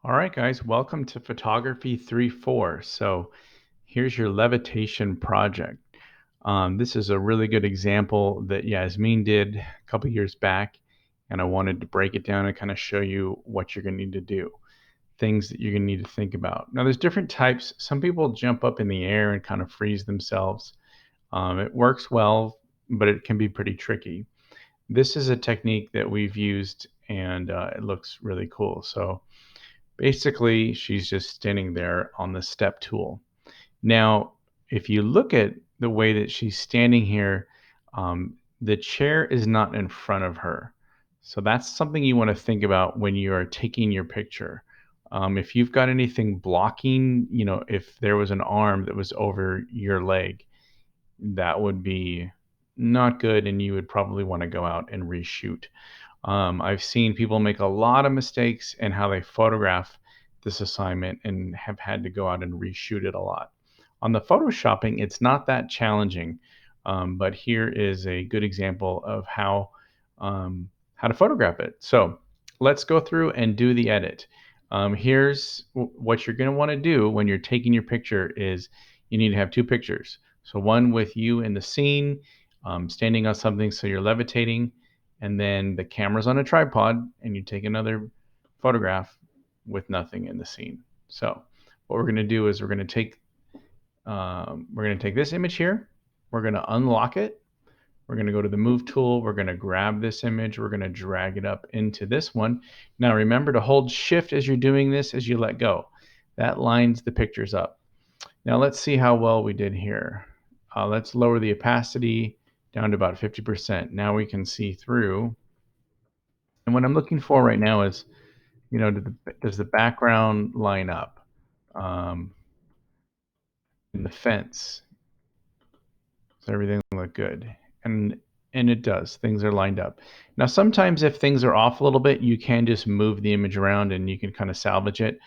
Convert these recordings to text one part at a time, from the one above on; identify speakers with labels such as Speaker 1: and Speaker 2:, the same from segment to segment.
Speaker 1: All right, guys, welcome to Photography 3.4. So here's your Levitation project. This is a really good example that Yasmin did a couple years back, and I wanted to break it down and kind of show you what you're going to need to do, things that you're going to need to think about. Now, there's different types. Some people jump up in the air and kind of freeze themselves. It works well, but it can be pretty tricky. This is a technique that we've used, and it looks really cool. So basically, she's just standing there on the step tool. Now, if you look at the way that she's standing here, the chair is not in front of her. So that's something you want to think about when you are taking your picture. If you've got anything blocking, if there was an arm that was over your leg, that would be not good, and you would probably want to go out and reshoot. I've seen people make a lot of mistakes in how they photograph this assignment and have had to go out and reshoot it a lot. On the photoshopping, it's not that challenging, but here is a good example of how to photograph it. So let's go through and do the edit. Here's what you're going to want to do when you're taking your picture is you need to have two pictures. So one with you in the scene, standing on something so you're levitating, and then the camera's on a tripod and you take another photograph with nothing in the scene. So what we're going to do is we're going to take this image here, we're going to unlock it, we're going to go to the move tool, we're going to grab this image, we're going to drag it up into this one. Now remember to hold shift as you're doing this as you let go. That lines the pictures up. Now let's see how well we did here. Let's lower the opacity down to about 50%. Now we can see through. And what I'm looking for right now is, does the background line up? In the fence, does everything look good? And it does. Things are lined up. Now, sometimes if things are off a little bit, you can just move the image around and you can kind of salvage it.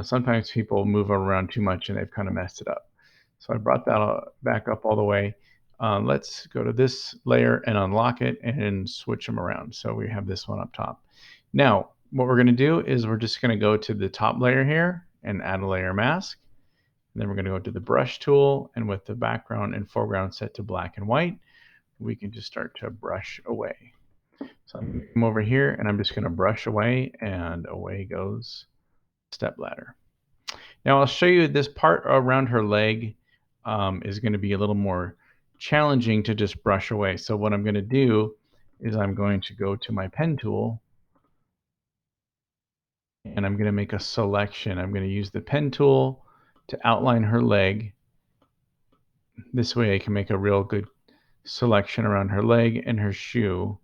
Speaker 1: Sometimes people move around too much and they've kind of messed it up. So I brought that back up all the way. Let's go to this layer and unlock it and switch them around. So we have this one up top. Now, what we're going to do is we're just going to go to the top layer here and add a layer mask. And then we're going to go to the brush tool, and with the background and foreground set to black and white, we can just start to brush away. So I'm going to come over here and I'm just going to brush away, and away goes step ladder. Now I'll show you this part around her leg is going to be a little more challenging to just brush away. So what I'm going to do is I'm going to go to my pen tool and I'm going to make a selection. I'm going to use the pen tool to outline her leg. This way I can make a real good selection around her leg and her shoe.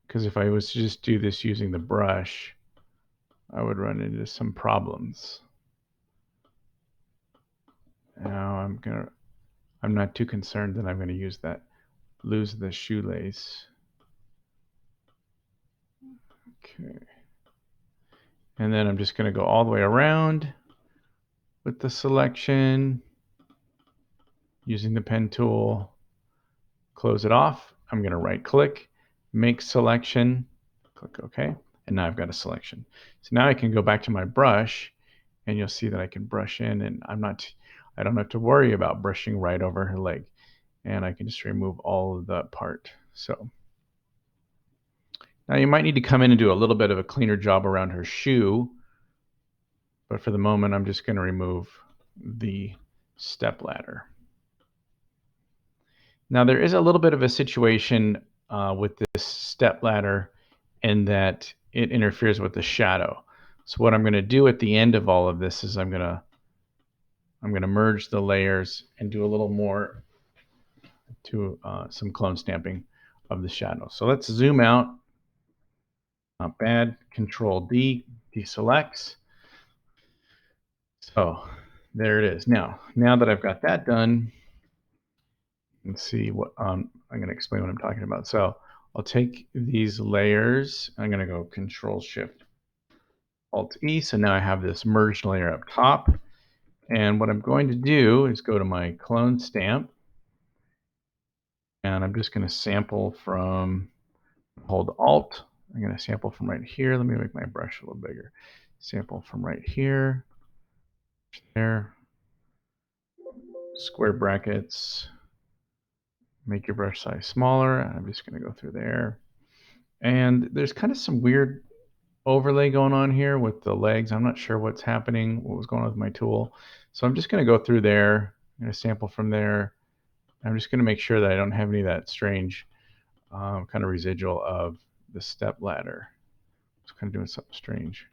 Speaker 1: Because if I was to just do this using the brush, I would run into some problems. Now I'm not too concerned that I'm going to lose the shoelace. Okay. And then I'm just going to go all the way around with the selection using the pen tool. Close it off. I'm going to right click, make selection, click OK. And now I've got a selection. So now I can go back to my brush and you'll see that I can brush in, and I don't have to worry about brushing right over her leg. And I can just remove all of that part. So now you might need to come in and do a little bit of a cleaner job around her shoe. But for the moment, I'm just going to remove the step ladder. Now there is a little bit of a situation with this step ladder in that it interferes with the shadow. So what I'm going to do at the end of all of this is I'm going to merge the layers and do a little more to some clone stamping of the shadow. So let's zoom out. Not bad. Control D, deselects. So there it is. Now that I've got that done, let's see what I'm going to explain what I'm talking about. So I'll take these layers. I'm going to go Control Shift Alt E. So now I have this merged layer up top. And what I'm going to do is go to my clone stamp. And I'm just going to sample from, hold Alt I'm going to sample from right here. Let me make my brush a little bigger. Sample from right here, there, square brackets, make your brush size smaller. I'm just going to go through there. And there's kind of some weird overlay going on here with the legs. I'm not sure what's happening, what was going on with my tool. So I'm just going to go through there. I'm going to sample from there. I'm just going to make sure that I don't have any of that strange kind of residual of the step ladder. It's kind of doing something strange.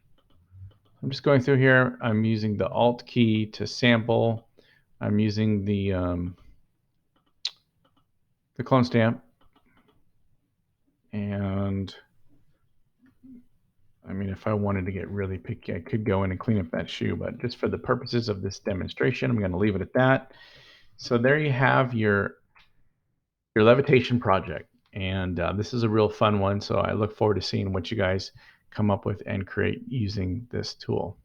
Speaker 1: I'm just going through here. I'm using the Alt key to sample. I'm using the clone stamp. And I mean, if I wanted to get really picky, I could go in and clean up that shoe, but just for the purposes of this demonstration, I'm going to leave it at that. So there you have your levitation project. And this is a real fun one. So I look forward to seeing what you guys come up with and create using this tool.